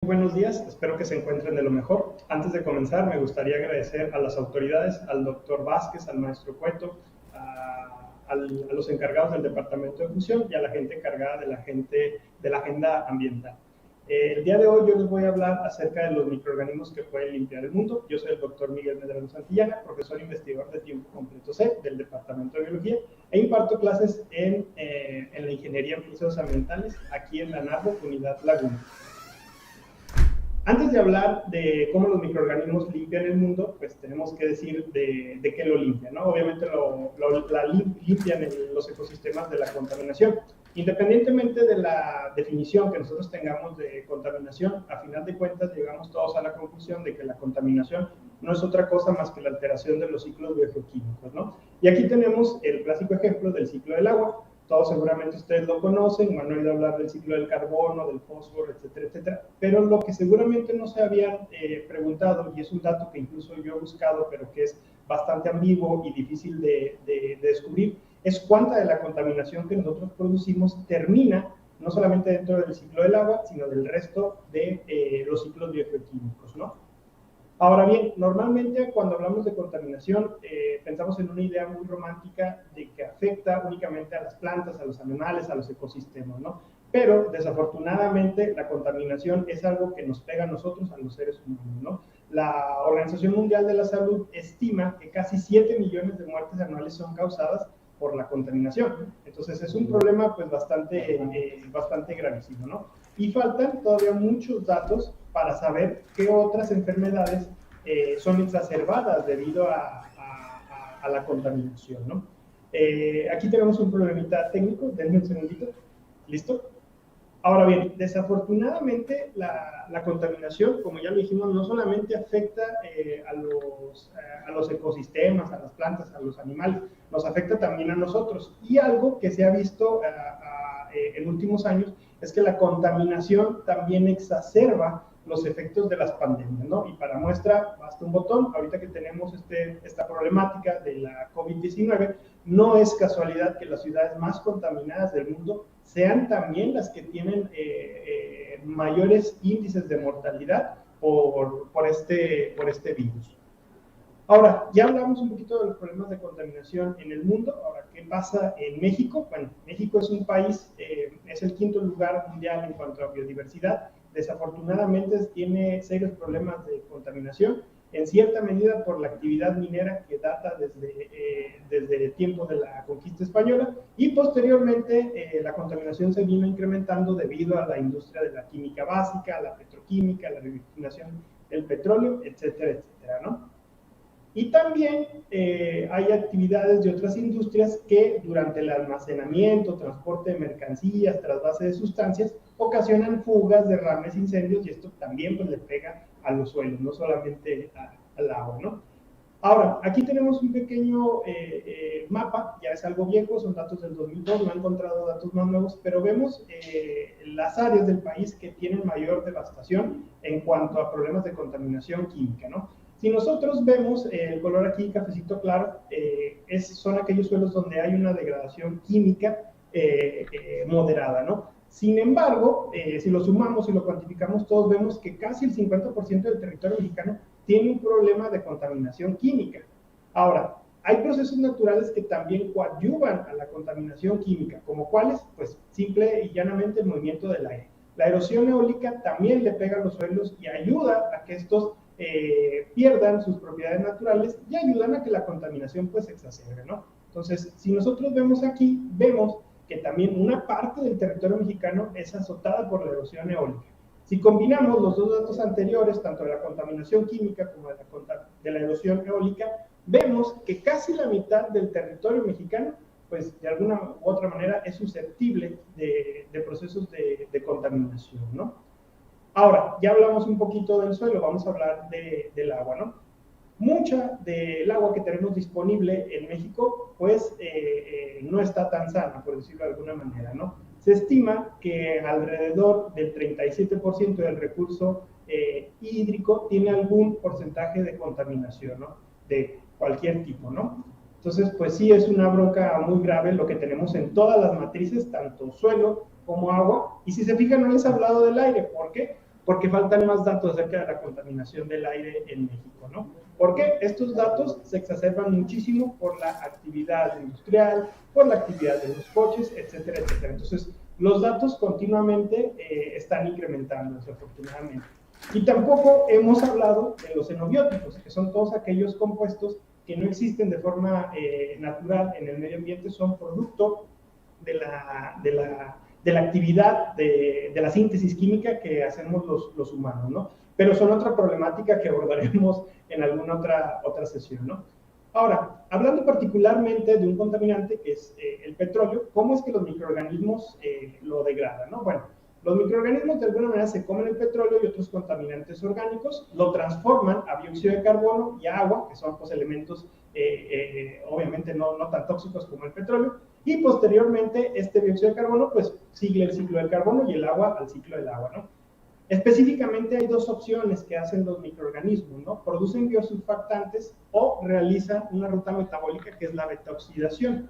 buenos días, espero que se encuentren de lo mejor. Antes de comenzar, me gustaría agradecer a las autoridades, al doctor Vázquez, al maestro Cueto, a los encargados del Departamento de Fusión y a la gente encargada de la agenda ambiental. El día de hoy yo les voy a hablar acerca de los microorganismos que pueden limpiar el mundo. Yo soy el doctor Miguel Medrano Santillana, profesor investigador de tiempo completo C del Departamento de Biología, e imparto clases en la Ingeniería en Procesos Ambientales aquí en la NARBO, Unidad Laguna. Antes de hablar de cómo los microorganismos limpian el mundo, pues tenemos que decir de qué lo limpian, ¿no? Obviamente limpian los ecosistemas de la contaminación. Independientemente de la definición que nosotros tengamos de contaminación, a final de cuentas llegamos todos a la conclusión de que la contaminación no es otra cosa más que la alteración de los ciclos biogeoquímicos, ¿no? Y aquí tenemos el clásico ejemplo del ciclo del agua. Todos seguramente ustedes lo conocen, han oído hablar del ciclo del carbono, del fósforo, etcétera, etcétera. Pero lo que seguramente no se habían preguntado, y es un dato que incluso yo he buscado, pero que es bastante ambiguo y difícil de descubrir, es cuánta de la contaminación que nosotros producimos termina no solamente dentro del ciclo del agua, sino del resto de los ciclos biogeoquímicos, ¿no? Ahora bien, normalmente cuando hablamos de contaminación pensamos en una idea muy romántica de que afecta únicamente a las plantas, a los animales, a los ecosistemas, ¿no? Pero desafortunadamente la contaminación es algo que nos pega a nosotros, a los seres humanos, ¿no? La Organización Mundial de la Salud estima que casi 7 millones de muertes anuales son causadas por la contaminación. Entonces es un problema pues bastante gravísimo, ¿no? Y faltan todavía muchos datos para saber qué otras enfermedades son exacerbadas debido a la contaminación, ¿no? Aquí tenemos un problemita técnico, denme un segundito, ¿listo? Ahora bien, desafortunadamente la contaminación, como ya lo dijimos, no solamente afecta a los ecosistemas, a las plantas, a los animales, nos afecta también a nosotros. Y algo que se ha visto en últimos años es que la contaminación también exacerba los efectos de las pandemias, ¿no? Y para muestra, basta un botón. Ahorita que tenemos esta problemática de la COVID-19, no es casualidad que las ciudades más contaminadas del mundo sean también las que tienen mayores índices de mortalidad por este virus. Ahora, ya hablamos un poquito de los problemas de contaminación en el mundo. Ahora, ¿qué pasa en México? Bueno, México es un país, es el quinto lugar mundial en cuanto a biodiversidad. Desafortunadamente tiene serios problemas de contaminación, en cierta medida por la actividad minera que data desde tiempos de la conquista española, y posteriormente la contaminación se vino incrementando debido a la industria de la química básica, a la petroquímica, la refinación del petróleo, etcétera, etcétera, ¿no? Y también hay actividades de otras industrias que durante el almacenamiento, transporte de mercancías, trasvase de sustancias, ocasionan fugas, derrames, incendios, y esto también pues, le pega a los suelos, no solamente al agua, ¿no? Ahora, aquí tenemos un pequeño mapa, ya es algo viejo, son datos del 2002, no he encontrado datos más nuevos, pero vemos las áreas del país que tienen mayor devastación en cuanto a problemas de contaminación química, ¿no? Si nosotros vemos el color aquí, cafecito claro, son aquellos suelos donde hay una degradación química moderada, ¿no? Sin embargo, si lo sumamos y lo cuantificamos todos, vemos que casi el 50% del territorio mexicano tiene un problema de contaminación química. Ahora, hay procesos naturales que también coadyuvan a la contaminación química, como cuáles, pues simple y llanamente el movimiento del aire. La erosión eólica también le pega a los suelos y ayuda a que estos pierdan sus propiedades naturales y ayudan a que la contaminación pues se exacerbe, ¿no? Entonces, si nosotros vemos aquí, vemos que también una parte del territorio mexicano es azotada por la erosión eólica. Si combinamos los dos datos anteriores, tanto de la contaminación química como de la erosión eólica, vemos que casi la mitad del territorio mexicano, pues de alguna u otra manera, es susceptible de procesos de contaminación, ¿no? Ahora, ya hablamos un poquito del suelo, vamos a hablar del agua, ¿no? Mucha del agua que tenemos disponible en México, pues no está tan sana, por decirlo de alguna manera, ¿no? Se estima que alrededor del 37% del recurso hídrico tiene algún porcentaje de contaminación, ¿no? De cualquier tipo, ¿no? Entonces, pues sí, es una bronca muy grave lo que tenemos en todas las matrices, tanto suelo como agua. Y si se fijan, no les he hablado del aire. ¿Por qué? porque faltan más datos acerca de la contaminación del aire en México, ¿no? Porque estos datos se exacerban muchísimo por la actividad industrial, por la actividad de los coches, etcétera, etcétera. Entonces, los datos continuamente están incrementándose, afortunadamente. Y tampoco hemos hablado de los xenobióticos, que son todos aquellos compuestos que no existen de forma natural en el medio ambiente, son producto de la actividad de la síntesis química que hacemos los humanos, ¿no? Pero son otra problemática que abordaremos en alguna otra sesión, ¿no? Ahora, hablando particularmente de un contaminante que es el petróleo, ¿cómo es que los microorganismos lo degradan, ¿no? Bueno, los microorganismos de alguna manera se comen el petróleo y otros contaminantes orgánicos, lo transforman a dióxido de carbono y a agua, que son pues, elementos obviamente no tan tóxicos como el petróleo, y posteriormente este dióxido de carbono pues sigue el ciclo del carbono y el agua al ciclo del agua, ¿no? Específicamente hay dos opciones que hacen los microorganismos, ¿no? Producen biosurfactantes o realizan una ruta metabólica que es la betaoxidación.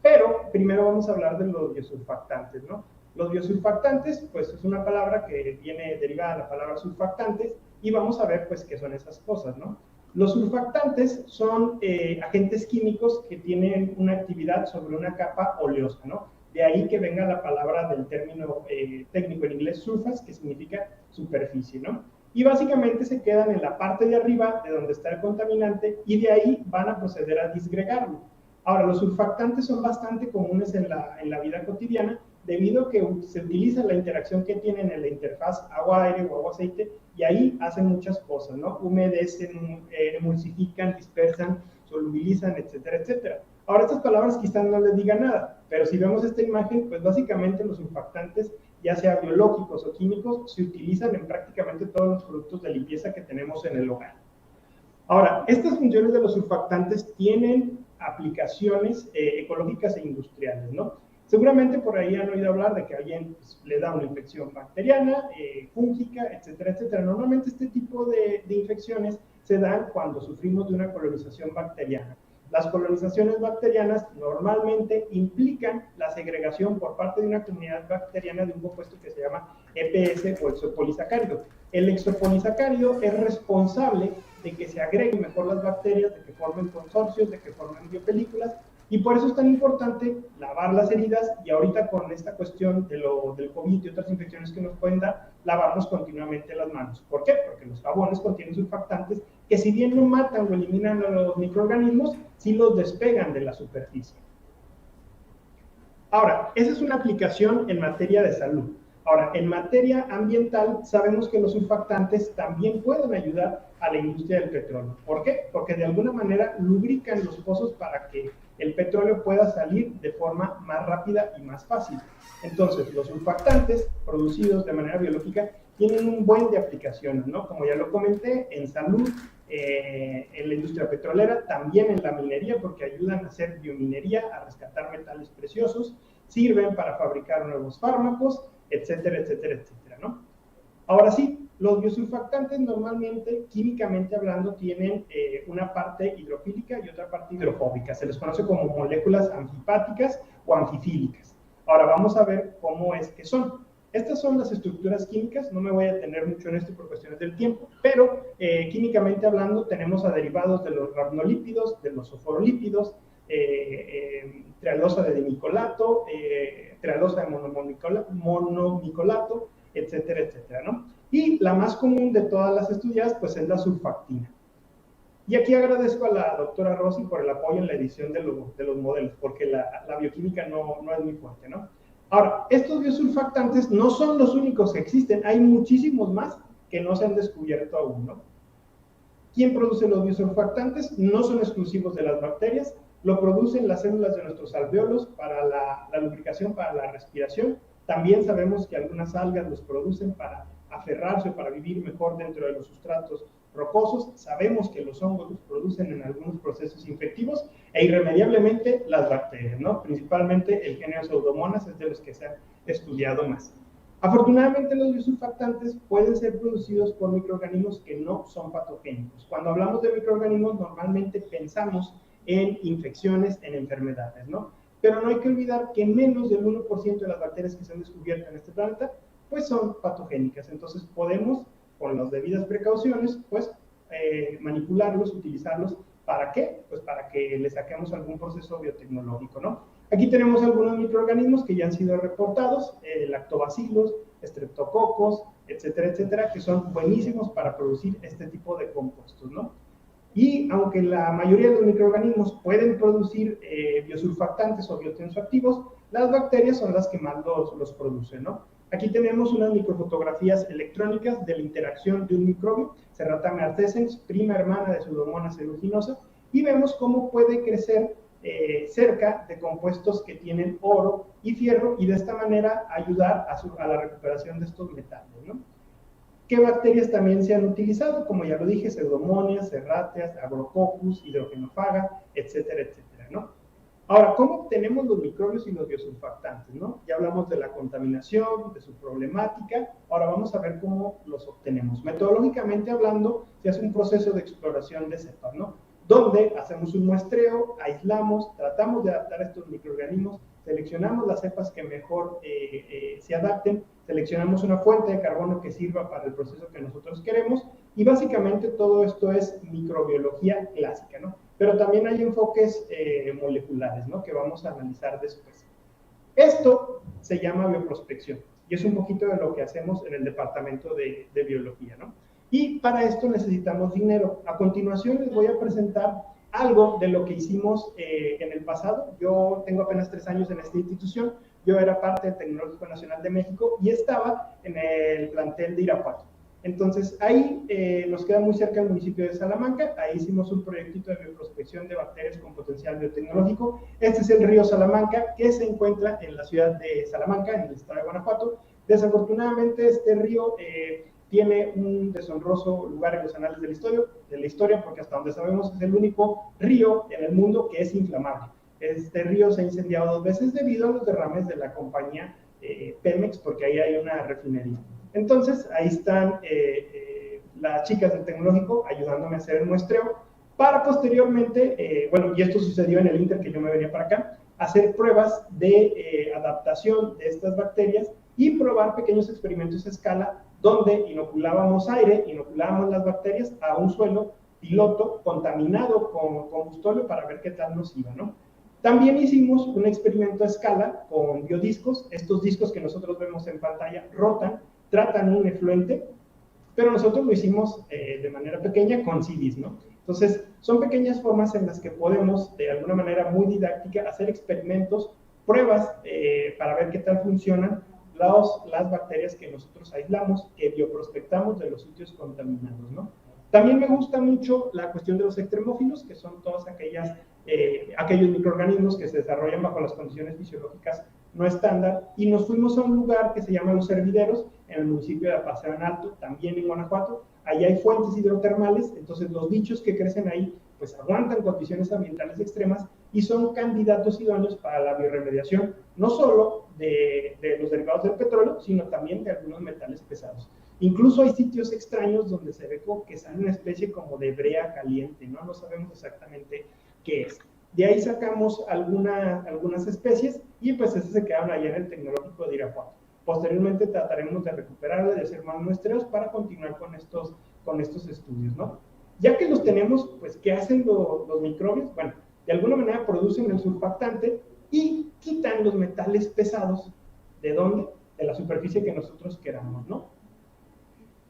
Pero primero vamos a hablar de los biosurfactantes, ¿no? Los biosurfactantes, pues es una palabra que viene derivada de la palabra surfactantes y vamos a ver pues qué son esas cosas, ¿no? Los surfactantes son agentes químicos que tienen una actividad sobre una capa oleosa, ¿no? De ahí que venga la palabra del término técnico en inglés surface, que significa superficie, ¿no? Y básicamente se quedan en la parte de arriba de donde está el contaminante y de ahí van a proceder a disgregarlo. Ahora, los surfactantes son bastante comunes en la vida cotidiana debido a que se utiliza la interacción que tienen en la interfaz agua-aire o agua-aceite y ahí hacen muchas cosas, ¿no? Humedecen, emulsifican, dispersan, solubilizan, etcétera, etcétera. Ahora, estas palabras quizás no les digan nada, pero si vemos esta imagen, pues básicamente los surfactantes, ya sea biológicos o químicos, se utilizan en prácticamente todos los productos de limpieza que tenemos en el hogar. Ahora, estas funciones de los surfactantes tienen aplicaciones ecológicas e industriales, ¿no? Seguramente por ahí han oído hablar de que a alguien pues, le da una infección bacteriana, fúngica, etcétera, etcétera. Normalmente este tipo de infecciones se dan cuando sufrimos de una colonización bacteriana. Las colonizaciones bacterianas normalmente implican la segregación por parte de una comunidad bacteriana de un compuesto que se llama EPS o exopolisacárido. El exopolisacárido es responsable de que se agreguen mejor las bacterias, de que formen consorcios, de que formen biopelículas, y por eso es tan importante lavar las heridas y ahorita con esta cuestión del COVID y otras infecciones que nos pueden dar, lavarnos continuamente las manos. ¿Por qué? Porque los jabones contienen surfactantes que si bien no matan o eliminan a los microorganismos, sí los despegan de la superficie. Ahora, esa es una aplicación en materia de salud. Ahora, en materia ambiental, sabemos que los surfactantes también pueden ayudar a la industria del petróleo. ¿Por qué? Porque de alguna manera lubrican los pozos para que el petróleo pueda salir de forma más rápida y más fácil. Entonces, los surfactantes producidos de manera biológica tienen un buen de aplicaciones, ¿no? Como ya lo comenté, en salud, en la industria petrolera, también en la minería, porque ayudan a hacer biominería, a rescatar metales preciosos, sirven para fabricar nuevos fármacos, etcétera, etcétera, etcétera, ¿no? Ahora sí, los biosurfactantes normalmente, químicamente hablando, tienen una parte hidrofílica y otra parte hidrofóbica. Se les conoce como moléculas anfipáticas o anfifílicas. Ahora vamos a ver cómo es que son. Estas son las estructuras químicas, no me voy a detener mucho en esto por cuestiones del tiempo, pero químicamente hablando tenemos a derivados de los rhamnolípidos, de los fosfolípidos, trealosa de dimicolato, trealosa de monomicolato, etcétera, etcétera, ¿no? Y la más común de todas las estudiadas, pues es la surfactina. Y aquí agradezco a la doctora Rossi por el apoyo en la edición de los modelos, porque la bioquímica no es muy fuerte, ¿no? Ahora, estos biosurfactantes no son los únicos que existen, hay muchísimos más que no se han descubierto aún, ¿no? ¿Quién produce los biosurfactantes? No son exclusivos de las bacterias, lo producen las células de nuestros alvéolos para la lubricación, para la respiración. También sabemos que algunas algas los producen para aferrarse o para vivir mejor dentro de los sustratos rocosos. Sabemos que los hongos los producen en algunos procesos infectivos e irremediablemente las bacterias, ¿no? Principalmente el género Pseudomonas es de los que se ha estudiado más. Afortunadamente, los biosurfactantes pueden ser producidos por microorganismos que no son patogénicos. Cuando hablamos de microorganismos, normalmente pensamos en infecciones, en enfermedades, ¿no? Pero no hay que olvidar que menos del 1% de las bacterias que se han descubierto en este planeta pues son patogénicas. Entonces podemos, con las debidas precauciones, pues manipularlos, utilizarlos. ¿Para qué? Pues para que le saquemos algún proceso biotecnológico, ¿no? Aquí tenemos algunos microorganismos que ya han sido reportados, lactobacilos, estreptococos, etcétera, etcétera, que son buenísimos para producir este tipo de compuestos, ¿no? Y aunque la mayoría de los microorganismos pueden producir biosurfactantes o biotensoactivos, las bacterias son las que más los producen, ¿no? Aquí tenemos unas microfotografías electrónicas de la interacción de un microbio, Serratamia artescens, prima hermana de Pseudomonas aeruginosa, y vemos cómo puede crecer cerca de compuestos que tienen oro y fierro, y de esta manera ayudar a la recuperación de estos metales, ¿no? ¿Qué bacterias también se han utilizado? Como ya lo dije, Pseudomonas, Serratias, Agrococcus, Hidrogenofaga, etcétera, etcétera, ¿no? Ahora, ¿cómo obtenemos los microbios y los biosurfactantes, ¿no? Ya hablamos de la contaminación, de su problemática, ahora vamos a ver cómo los obtenemos. Metodológicamente hablando, se hace un proceso de exploración de cepas, ¿no? Donde hacemos un muestreo, aislamos, tratamos de adaptar a estos microorganismos, seleccionamos las cepas que mejor se adapten, seleccionamos una fuente de carbono que sirva para el proceso que nosotros queremos, y básicamente todo esto es microbiología clásica, ¿no? Pero también hay enfoques moleculares, ¿no? Que vamos a analizar después. Esto se llama bioprospección, y es un poquito de lo que hacemos en el departamento de biología, ¿no? Y para esto necesitamos dinero. A continuación les voy a presentar algo de lo que hicimos en el pasado. Yo tengo apenas 3 años en esta institución. Yo era parte del Tecnológico Nacional de México y estaba en el plantel de Irapuato. Entonces, ahí nos queda muy cerca del municipio de Salamanca. Ahí hicimos un proyectito de bioprospección de bacterias con potencial biotecnológico. Este es el río Salamanca, que se encuentra en la ciudad de Salamanca, en el estado de Guanajuato. Desafortunadamente, este río tiene un deshonroso lugar en los anales de la historia, porque hasta donde sabemos es el único río en el mundo que es inflamable. Este río se ha incendiado 2 veces debido a los derrames de la compañía Pemex, porque ahí hay una refinería. Entonces, ahí están las chicas del tecnológico ayudándome a hacer el muestreo para posteriormente, bueno, y esto sucedió en el Inter que yo me venía para acá, hacer pruebas de adaptación de estas bacterias y probar pequeños experimentos a escala donde inoculábamos aire, inoculábamos las bacterias a un suelo piloto contaminado con combustóleo para ver qué tal nos iba, ¿no? También hicimos un experimento a escala con biodiscos. Estos discos que nosotros vemos en pantalla rotan, tratan un efluente, pero nosotros lo hicimos de manera pequeña con CDs, ¿no? Entonces, son pequeñas formas en las que podemos, de alguna manera muy didáctica, hacer experimentos, pruebas para ver qué tal funcionan las bacterias que nosotros aislamos, que bioprospectamos de los sitios contaminados, ¿no? También me gusta mucho la cuestión de los extremófilos, que son todos aquellos microorganismos que se desarrollan bajo las condiciones fisiológicas no estándar, y nos fuimos a un lugar que se llama Los Hervideros, en el municipio de Apaseo en Alto, también en Guanajuato. Allí hay fuentes hidrotermales, entonces los bichos que crecen ahí pues aguantan condiciones ambientales extremas y son candidatos idóneos para la bioremediación, no solo de los derivados del petróleo, sino también de algunos metales pesados. Incluso hay sitios extraños donde se ve como que sale una especie como de brea caliente, ¿no? No sabemos exactamente qué es. De ahí sacamos algunas especies y pues esas se quedaron allá en el Tecnológico de Irapuato. Posteriormente trataremos de recuperarlas, de hacer más muestreos para continuar con estos estudios, ¿no? Ya que los tenemos, pues, ¿qué hacen los microbios? Bueno, de alguna manera producen el surfactante y quitan los metales pesados. ¿De dónde? De la superficie que nosotros queramos, ¿no?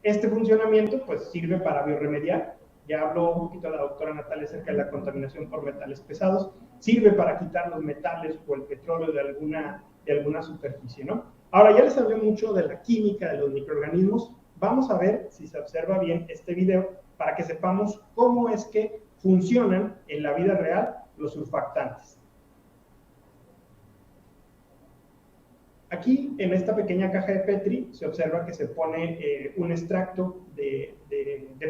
Este funcionamiento, pues, sirve para bioremediar. Ya habló un poquito la doctora Natalia acerca de la contaminación por metales pesados. Sirve para quitar los metales o el petróleo de alguna superficie, ¿no? Ahora, ya les hablé mucho de la química de los microorganismos. Vamos a ver si se observa bien este video para que sepamos cómo es que funcionan en la vida real los surfactantes. Aquí, en esta pequeña caja de Petri, se observa que se pone un extracto de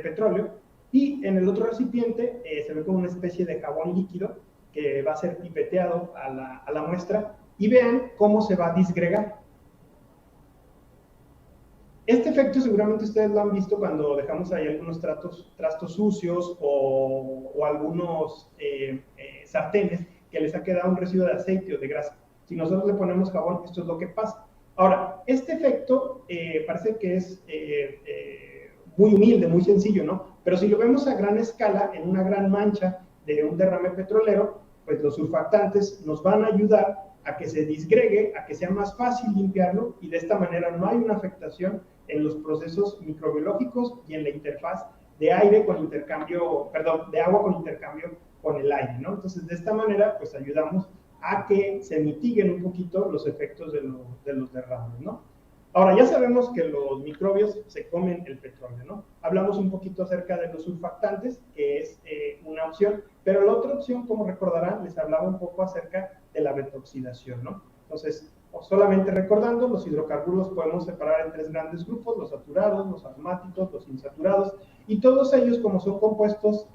petróleo, y en el otro recipiente se ve como una especie de jabón líquido que va a ser pipeteado a la muestra, y vean cómo se va a disgregar. Este efecto seguramente ustedes lo han visto cuando dejamos ahí algunos trastos sucios o algunos sartenes que les ha quedado un residuo de aceite o de grasa. Si nosotros le ponemos jabón, esto es lo que pasa. Ahora, este efecto parece que es muy humilde, muy sencillo, ¿no? Pero si lo vemos a gran escala, en una gran mancha de un derrame petrolero, pues los surfactantes nos van a ayudar a que se disgregue, a que sea más fácil limpiarlo y de esta manera no hay una afectación en los procesos microbiológicos y en la interfaz de aire con intercambio, perdón, de agua con intercambio con el aire, ¿no? Entonces, de esta manera, pues ayudamos a que se mitiguen un poquito los efectos de los derrames, ¿no? Ahora, ya sabemos que los microbios se comen el petróleo, ¿no? Hablamos un poquito acerca de los surfactantes, que es una opción, pero la otra opción, como recordarán, les hablaba un poco acerca de la betoxidación, ¿no? Entonces, solamente recordando, los hidrocarburos podemos separar en tres grandes grupos, los saturados, los aromáticos, los insaturados, y todos ellos, como son compuestos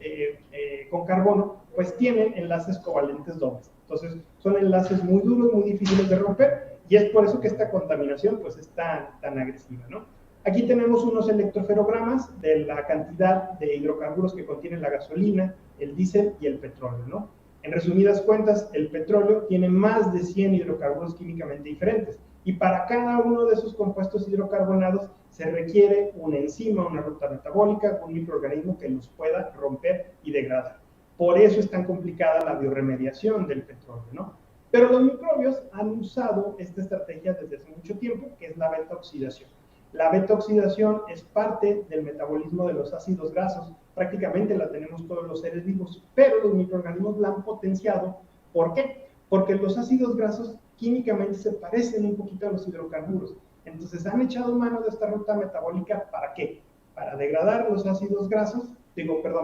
con carbono, pues tienen enlaces covalentes dobles. Entonces, son enlaces muy duros, muy difíciles de romper, y es por eso que esta contaminación pues es tan agresiva, ¿no? Aquí tenemos unos electroferogramas de la cantidad de hidrocarburos que contiene la gasolina, el diésel y el petróleo, ¿no? En resumidas cuentas, el petróleo tiene más de 100 hidrocarburos químicamente diferentes, y para cada uno de esos compuestos hidrocarbonados se requiere una enzima, una ruta metabólica, un microorganismo que los pueda romper y degradar. Por eso es tan complicada la bioremediación del petróleo, ¿no? Pero los microbios han usado esta estrategia desde hace mucho tiempo, que es la beta-oxidación. La beta-oxidación es parte del metabolismo de los ácidos grasos, prácticamente la tenemos todos los seres vivos, pero los microorganismos la han potenciado. ¿Por qué? Porque los ácidos grasos químicamente se parecen un poquito a los hidrocarburos. Entonces han echado mano de esta ruta metabólica, ¿para qué? Para degradar los ácidos grasos,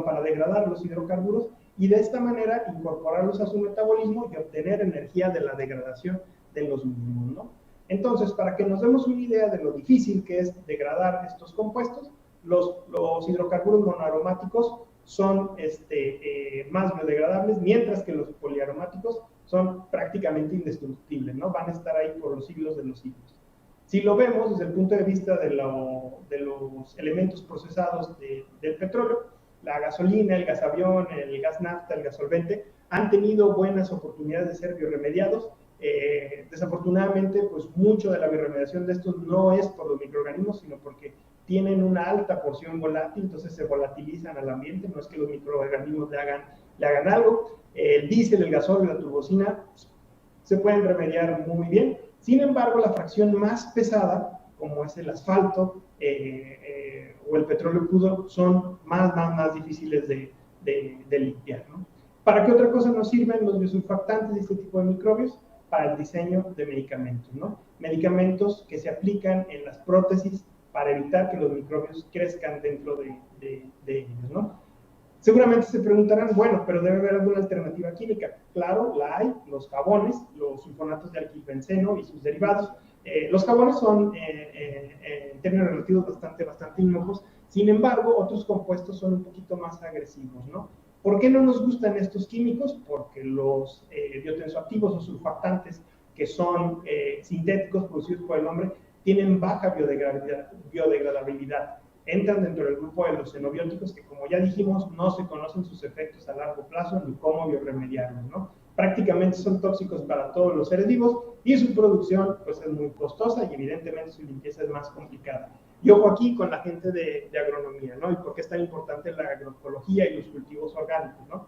para degradar los hidrocarburos y de esta manera incorporarlos a su metabolismo y obtener energía de la degradación de los mismos, ¿no? Entonces, para que nos demos una idea de lo difícil que es degradar estos compuestos, los hidrocarburos monoaromáticos son más biodegradables, mientras que los poliaromáticos son prácticamente indestructibles, ¿no? Van a estar ahí por los siglos de los siglos. Si lo vemos desde el punto de vista de los elementos procesados del petróleo, la gasolina, el gas avión, el gas nafta, el gas solvente, han tenido buenas oportunidades de ser bioremediados. Desafortunadamente, pues mucho de la bioremediación de estos no es por los microorganismos, sino porque tienen una alta porción volátil, entonces se volatilizan al ambiente, no es que los microorganismos le hagan algo. El diésel, el gasóleo, la turbocina, pues, se pueden remediar muy bien. Sin embargo, la fracción más pesada, como es el asfalto o el petróleo crudo, son más difíciles de limpiar, ¿no? ¿Para qué otra cosa nos sirven los biosurfactantes y este tipo de microbios? Para el diseño de medicamentos, ¿no? Medicamentos que se aplican en las prótesis para evitar que los microbios crezcan dentro de ellos, ¿no? Seguramente se preguntarán, bueno, pero debe haber alguna alternativa química. Claro, la hay, los jabones, los sulfonatos de alquilbenceno y sus derivados. Los jabones son, en términos relativos, bastante inocuos. Sin embargo, otros compuestos son un poquito más agresivos, ¿no? ¿Por qué no nos gustan estos químicos? Porque los biotensoactivos o surfactantes, que son sintéticos producidos por el hombre, tienen baja biodegradabilidad. Entran dentro del grupo de los xenobióticos que, como ya dijimos, no se conocen sus efectos a largo plazo ni cómo bioremediarlos, ¿no? Prácticamente son tóxicos para todos los seres vivos y su producción pues, es muy costosa y evidentemente su limpieza es más complicada. Y ojo aquí con la gente de agronomía, ¿no? Y por qué es tan importante la agroecología y los cultivos orgánicos, ¿no?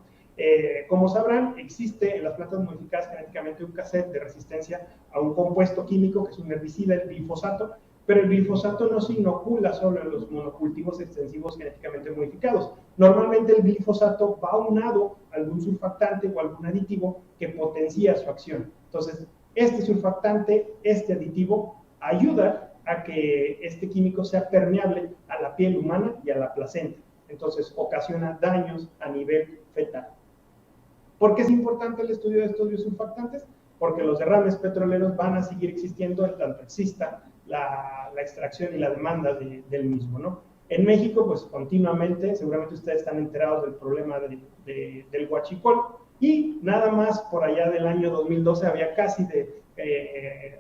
Como sabrán, existe en las plantas modificadas genéticamente un cassette de resistencia a un compuesto químico que es un herbicida, el glifosato, pero el glifosato no se inocula solo en los monocultivos extensivos genéticamente modificados. Normalmente el glifosato va aunado a algún surfactante o algún aditivo que potencia su acción. Entonces, este surfactante, este aditivo, ayuda a que este químico sea permeable a la piel humana y a la placenta. Entonces, ocasiona daños a nivel fetal. ¿Por qué es importante el estudio de estos biosurfactantes? Porque los derrames petroleros van a seguir existiendo en tanto exista la extracción y la demanda del mismo, ¿no? En México, pues continuamente, seguramente ustedes están enterados del problema del huachicol, y nada más por allá del año 2012 había casi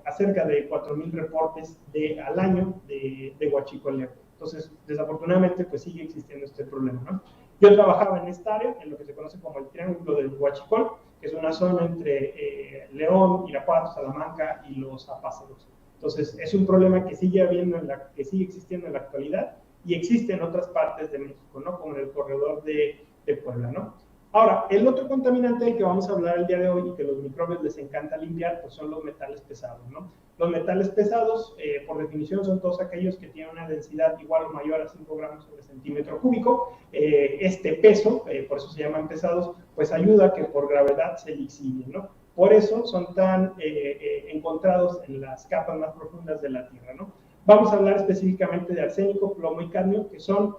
acerca de 4,000 reportes al año de huachicoleo. Entonces, desafortunadamente, pues sigue existiendo este problema, ¿no? Yo trabajaba en esta área, en lo que se conoce como el Triángulo del Huachicol, que es una zona entre León, Irapuato, Salamanca y los Apázaros. Entonces, es un problema que sigue existiendo en la actualidad y existe en otras partes de México, ¿no? Como en el corredor de Puebla, ¿no? Ahora, el otro contaminante del que vamos a hablar el día de hoy y que los microbios les encanta limpiar, pues son los metales pesados, ¿no? Los metales pesados, por definición, son todos aquellos que tienen una densidad igual o mayor a 5 gramos sobre centímetro cúbico. Este peso, por eso se llaman pesados, pues ayuda a que por gravedad se lixivien, ¿no? Por eso son tan encontrados en las capas más profundas de la Tierra, ¿no? Vamos a hablar específicamente de arsénico, plomo y cadmio, que son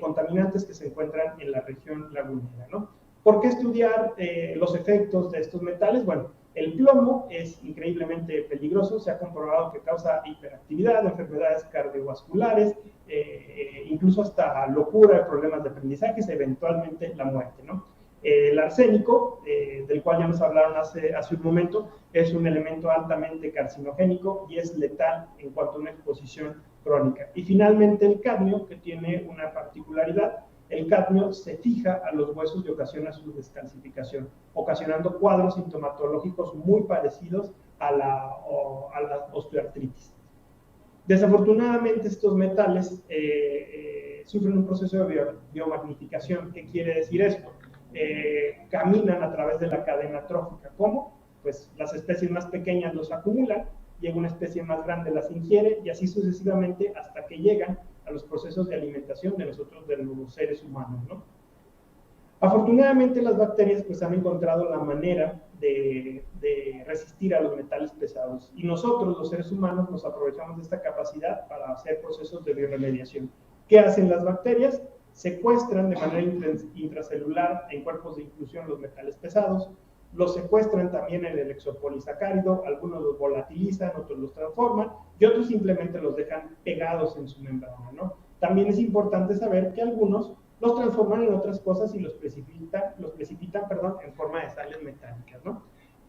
contaminantes que se encuentran en la región lagunera, ¿no? ¿Por qué estudiar los efectos de estos metales? Bueno, el plomo es increíblemente peligroso, se ha comprobado que causa hiperactividad, enfermedades cardiovasculares, incluso hasta locura, problemas de aprendizajes, eventualmente la muerte, ¿no? El arsénico, del cual ya nos hablaron hace un momento, es un elemento altamente carcinogénico y es letal en cuanto a una exposición crónica. Y finalmente el cadmio, que tiene una particularidad. El cadmio se fija a los huesos y ocasiona su descalcificación, ocasionando cuadros sintomatológicos muy parecidos a la osteoartritis. Desafortunadamente, estos metales sufren un proceso de biomagnificación. ¿Qué quiere decir esto? Caminan a través de la cadena trófica. ¿Cómo? Pues las especies más pequeñas los acumulan, llega una especie más grande, las ingiere y así sucesivamente hasta que llegan a los procesos de alimentación de nosotros, de los seres humanos, ¿no? Afortunadamente las bacterias pues han encontrado la manera de resistir a los metales pesados y nosotros los seres humanos nos aprovechamos de esta capacidad para hacer procesos de bioremediación. ¿Qué hacen las bacterias? Secuestran de manera intracelular en cuerpos de inclusión los metales pesados, los secuestran también en el exopolisacárido, algunos los volatilizan, otros los transforman y otros simplemente los dejan pegados en su membrana, ¿no? También es importante saber que algunos los transforman en otras cosas y los precipitan en forma de sales metálicas, ¿no?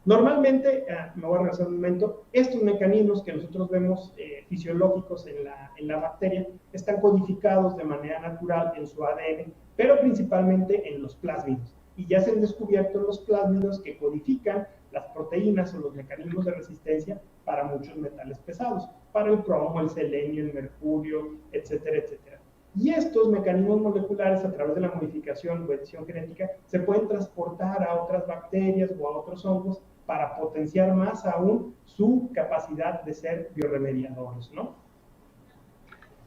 Normalmente, me voy a regresar un momento, estos mecanismos que nosotros vemos fisiológicos en la bacteria están codificados de manera natural en su ADN, pero principalmente en los plásmidos. Y ya se han descubierto los plásmidos que codifican las proteínas o los mecanismos de resistencia para muchos metales pesados, para el cromo, el selenio, el mercurio, etcétera, etcétera. Y estos mecanismos moleculares, a través de la modificación o edición genética, se pueden transportar a otras bacterias o a otros hongos para potenciar más aún su capacidad de ser bioremediadores, ¿no?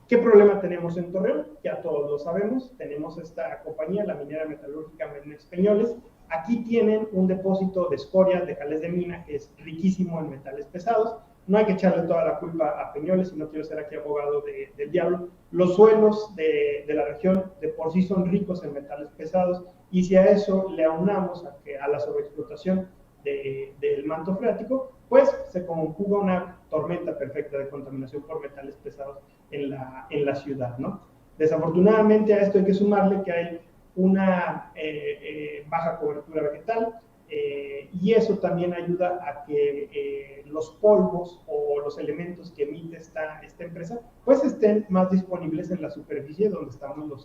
¿Qué problema tenemos en Torreón? Ya todos lo sabemos, tenemos esta compañía, la minera metalúrgica Medmex Peñoles. Aquí tienen un depósito de escoria de jales de mina que es riquísimo en metales pesados. No hay que echarle toda la culpa a Peñoles, y no quiero ser aquí abogado del diablo. Los suelos de la región de por sí son ricos en metales pesados, y si a eso le aunamos a la sobreexplotación del manto freático, pues se conjuga una tormenta perfecta de contaminación por metales pesados en la ciudad, ¿no? Desafortunadamente a esto hay que sumarle que hay una baja cobertura vegetal, y eso también ayuda a que los polvos o los elementos que emite esta empresa pues estén más disponibles en la superficie donde estamos los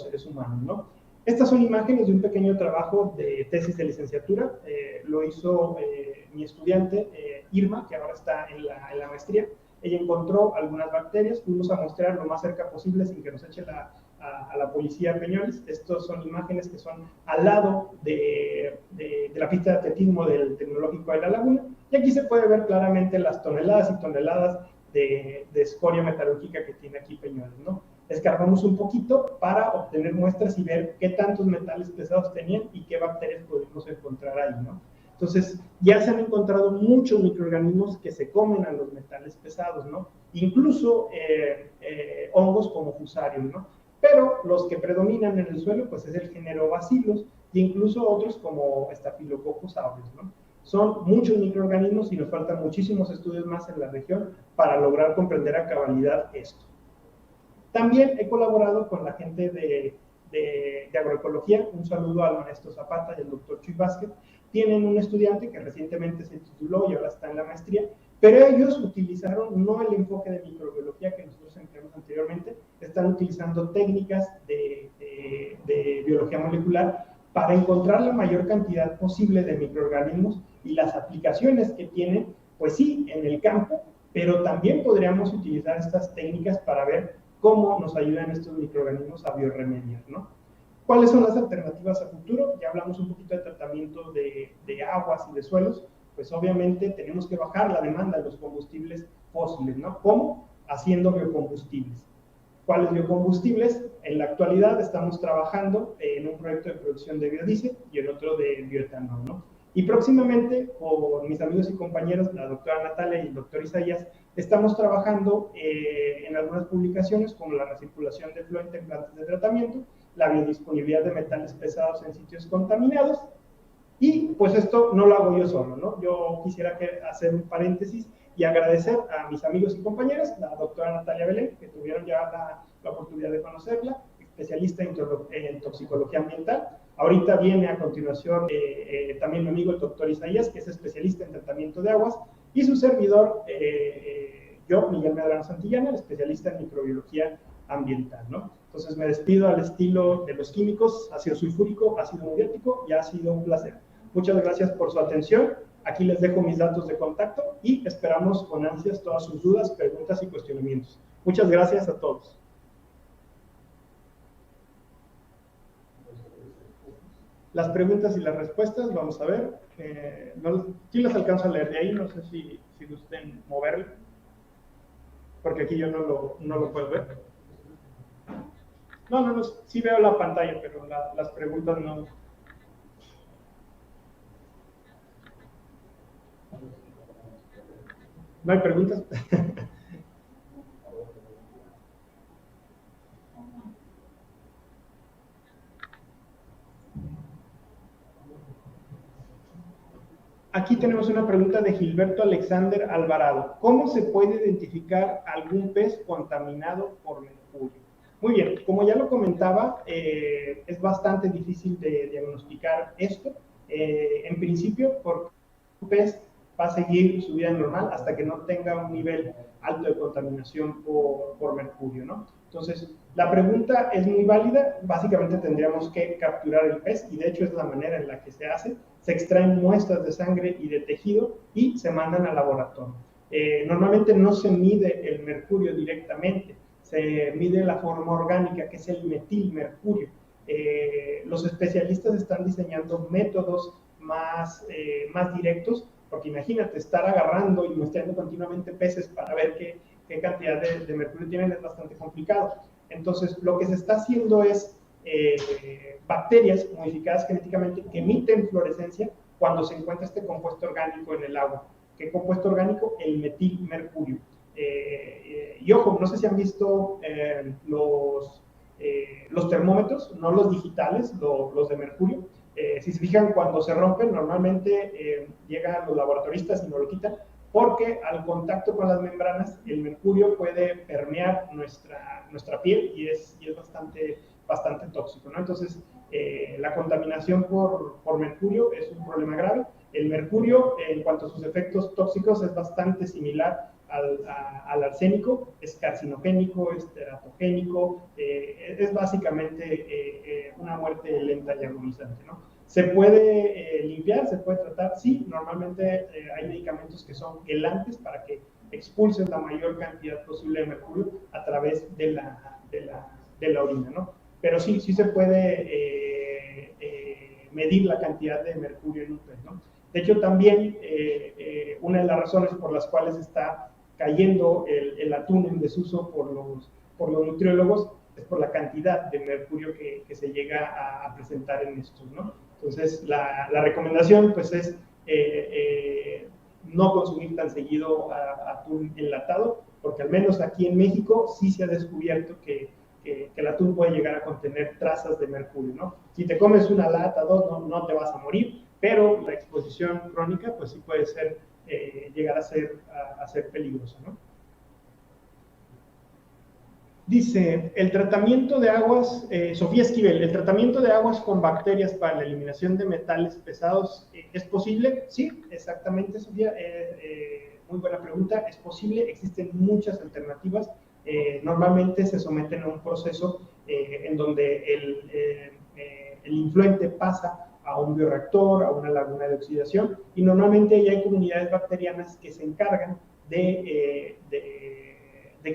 seres humanos, ¿no? Estas son imágenes de un pequeño trabajo de tesis de licenciatura, lo hizo mi estudiante Irma, que ahora está en la maestría. Ella encontró algunas bacterias, fuimos a mostrar lo más cerca posible sin que nos eche a la policía Peñoles. Estas son imágenes que son al lado de la pista de atletismo del Tecnológico de La Laguna, y aquí se puede ver claramente las toneladas y toneladas de escoria metalúrgica que tiene aquí Peñoles, ¿no? Escarbamos un poquito para obtener muestras y ver qué tantos metales pesados tenían y qué bacterias podemos encontrar ahí, ¿no? Entonces, ya se han encontrado muchos microorganismos que se comen a los metales pesados, ¿no? Incluso hongos como fusarium, ¿no? Pero los que predominan en el suelo, pues es el género Bacillus, e incluso otros como Staphylococcus aureus, ¿no? Son muchos microorganismos y nos faltan muchísimos estudios más en la región para lograr comprender a cabalidad esto. También he colaborado con la gente de agroecología. Un saludo al maestro Zapata y al doctor Chuy Vázquez. Tienen un estudiante que recientemente se tituló y ahora está en la maestría, pero ellos utilizaron no el enfoque de microbiología que nosotros empleamos anteriormente, están utilizando técnicas de biología molecular para encontrar la mayor cantidad posible de microorganismos y las aplicaciones que tienen, pues sí, en el campo, pero también podríamos utilizar estas técnicas para ver cómo nos ayudan estos microorganismos a biorremediar, ¿no? ¿Cuáles son las alternativas a futuro? Ya hablamos un poquito de tratamiento de aguas y de suelos, pues obviamente tenemos que bajar la demanda de los combustibles fósiles, ¿no? ¿Cómo? Haciendo biocombustibles. ¿Cuáles biocombustibles? En la actualidad estamos trabajando en un proyecto de producción de biodiesel y en otro de bioetanol, ¿no? Y próximamente, con mis amigos y compañeros, la doctora Natalia y el doctor Isaías, estamos trabajando en algunas publicaciones como la recirculación de fluente en plantas de tratamiento, la biodisponibilidad de metales pesados en sitios contaminados, y pues esto no lo hago yo solo, ¿no? Yo quisiera hacer un paréntesis y agradecer a mis amigos y compañeros, la doctora Natalia Belén, que tuvieron ya la oportunidad de conocerla, especialista en toxicología ambiental. Ahorita viene a continuación también mi amigo el doctor Isaías, que es especialista en tratamiento de aguas, y su servidor, yo, Miguel Medrano Santillana, especialista en microbiología ambiental, ¿no? Entonces me despido al estilo de los químicos, ácido sulfúrico, ácido muriático, y ha sido un placer. Muchas gracias por su atención. Aquí les dejo mis datos de contacto y esperamos con ansias todas sus dudas, preguntas y cuestionamientos. Muchas gracias a todos. Las preguntas y las respuestas, vamos a ver. Sí las alcanzo a leer de ahí, no sé si gusten moverlo, porque aquí yo no lo puedo ver. No, sí veo la pantalla, pero las preguntas no. ¿No hay preguntas? Aquí tenemos una pregunta de Gilberto Alexander Alvarado. ¿Cómo se puede identificar algún pez contaminado por mercurio? Muy bien, como ya lo comentaba, es bastante difícil de diagnosticar esto. En principio, porque un pez va a seguir su vida normal hasta que no tenga un nivel alto de contaminación por mercurio, ¿no? Entonces, la pregunta es muy válida. Básicamente tendríamos que capturar el pez, y de hecho es la manera en la que se hace. Se extraen muestras de sangre y de tejido y se mandan al laboratorio. Normalmente no se mide el mercurio directamente, se mide la forma orgánica, que es el metilmercurio. Los especialistas están diseñando métodos más directos, porque imagínate, estar agarrando y muestreando continuamente peces para ver qué cantidad de mercurio tienen es bastante complicado. Entonces, lo que se está haciendo es bacterias modificadas genéticamente que emiten fluorescencia cuando se encuentra este compuesto orgánico en el agua. ¿Qué compuesto orgánico? El metilmercurio. Y ojo, no sé si han visto los termómetros, no los digitales, los de mercurio. Si se fijan, cuando se rompen, normalmente llegan los laboratoristas y nos lo quitan, porque al contacto con las membranas, el mercurio puede permear nuestra piel y es bastante tóxico, ¿no? Entonces, la contaminación por mercurio es un problema grave. El mercurio, en cuanto a sus efectos tóxicos, es bastante similar al arsénico, es carcinogénico, es teratogénico, es básicamente una muerte lenta y agonizante, ¿no? ¿Se puede limpiar? ¿Se puede tratar? Sí, normalmente hay medicamentos que son quelantes para que expulsen la mayor cantidad posible de mercurio a través de la orina, ¿no? Pero sí se puede medir la cantidad de mercurio en un pez, ¿no? De hecho, también una de las razones por las cuales está cayendo el atún en desuso por los nutriólogos es por la cantidad de mercurio que se llega a presentar en estos, ¿no? Entonces, la recomendación pues es no consumir tan seguido atún enlatado, porque al menos aquí en México sí se ha descubierto que el atún puede llegar a contener trazas de mercurio, ¿no? Si te comes una lata, dos, no te vas a morir, pero la exposición crónica pues sí puede llegar a ser peligrosa, ¿no? Dice, el tratamiento de aguas, Sofía Esquivel, ¿el tratamiento de aguas con bacterias para la eliminación de metales pesados es posible? Sí, exactamente, Sofía. Muy buena pregunta. Es posible, existen muchas alternativas. Normalmente se someten a un proceso en donde el influente pasa a un bioreactor, a una laguna de oxidación, y normalmente ya hay comunidades bacterianas que se encargan de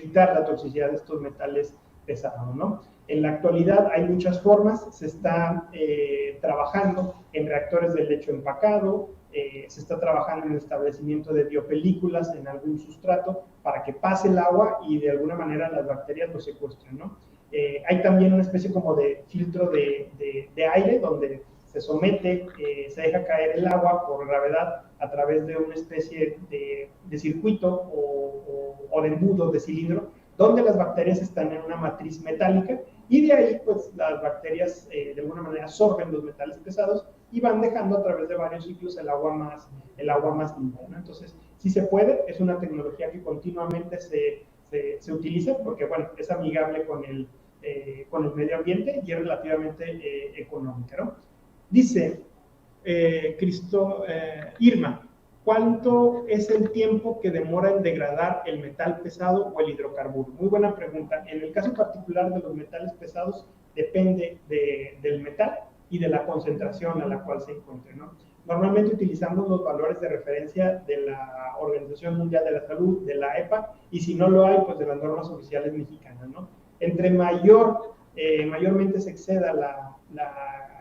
quitar la toxicidad de estos metales pesados, ¿no? En la actualidad hay muchas formas, se está trabajando en reactores de lecho empacado, se está trabajando en el establecimiento de biopelículas en algún sustrato para que pase el agua y de alguna manera las bacterias lo secuestren, ¿no? Hay también una especie como de filtro de aire donde se somete, se deja caer el agua por gravedad a través de una especie de circuito o de embudo de cilindro, donde las bacterias están en una matriz metálica y de ahí pues las bacterias de alguna manera absorben los metales pesados y van dejando a través de varios ciclos el agua más limpia, ¿no? Entonces, si se puede, es una tecnología que continuamente se utiliza porque, bueno, es amigable con el medio ambiente y es relativamente económica, ¿no? Dice Irma, ¿cuánto es el tiempo que demora en degradar el metal pesado o el hidrocarburo? Muy buena pregunta. En el caso particular de los metales pesados, depende del metal y de la concentración a la cual se encuentre, ¿no? Normalmente utilizamos los valores de referencia de la Organización Mundial de la Salud, de la EPA, y si no lo hay, pues de las normas oficiales mexicanas, ¿no? Entre mayormente se exceda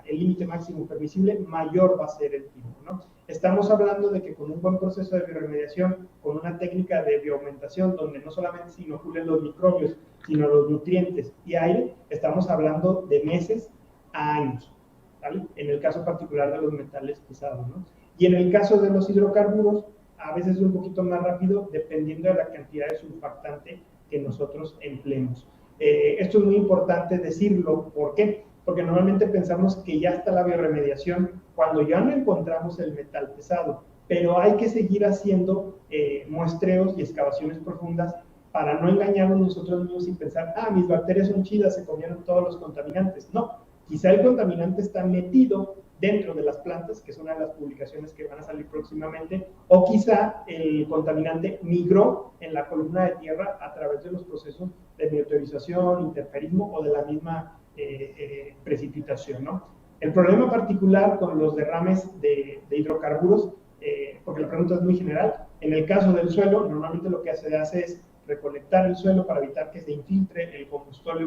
el límite máximo permisible, mayor va a ser el tiempo, ¿no? Estamos hablando de que con un buen proceso de bioremediación, con una técnica de bioaumentación, donde no solamente se inoculen los microbios, sino los nutrientes y aire, estamos hablando de meses a años, ¿vale? En el caso particular de los metales pesados, ¿no? Y en el caso de los hidrocarburos, a veces es un poquito más rápido, dependiendo de la cantidad de surfactante que nosotros empleemos. Esto es muy importante decirlo, ¿por qué? Porque normalmente pensamos que ya está la bioremediación cuando ya no encontramos el metal pesado, pero hay que seguir haciendo muestreos y excavaciones profundas para no engañarnos nosotros mismos y pensar, mis bacterias son chidas, se comieron todos los contaminantes. No, quizá el contaminante está metido dentro de las plantas, que es una de las publicaciones que van a salir próximamente, o quizá el contaminante migró en la columna de tierra a través de los procesos de meteorización, interferismo o de la misma precipitación, ¿no? El problema particular con los derrames de hidrocarburos, porque la pregunta es muy general, en el caso del suelo, normalmente lo que se hace es recolectar el suelo para evitar que se infiltre el combustible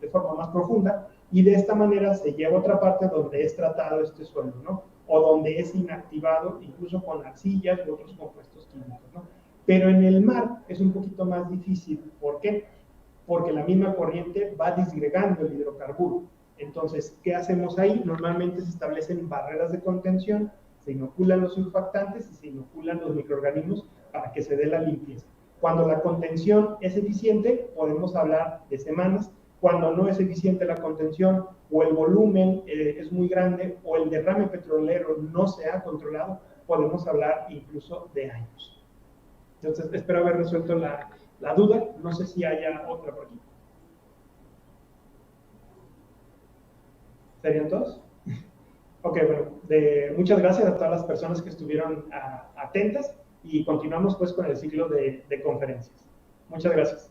de forma más profunda, y de esta manera se lleva a otra parte donde es tratado este suelo, ¿no? O donde es inactivado, incluso con arcillas u otros compuestos químicos, ¿no? Pero en el mar es un poquito más difícil. ¿Por qué? Porque la misma corriente va disgregando el hidrocarburo. Entonces, ¿qué hacemos ahí? Normalmente se establecen barreras de contención, se inoculan los surfactantes y se inoculan los microorganismos para que se dé la limpieza. Cuando la contención es eficiente, podemos hablar de semanas. Cuando no es eficiente la contención o el volumen es muy grande o el derrame petrolero no se ha controlado, podemos hablar incluso de años. Entonces, espero haber resuelto la duda. No sé si haya otra por aquí. ¿Serían todos? Ok, bueno, muchas gracias a todas las personas que estuvieron atentas y continuamos pues con el ciclo de conferencias. Muchas gracias.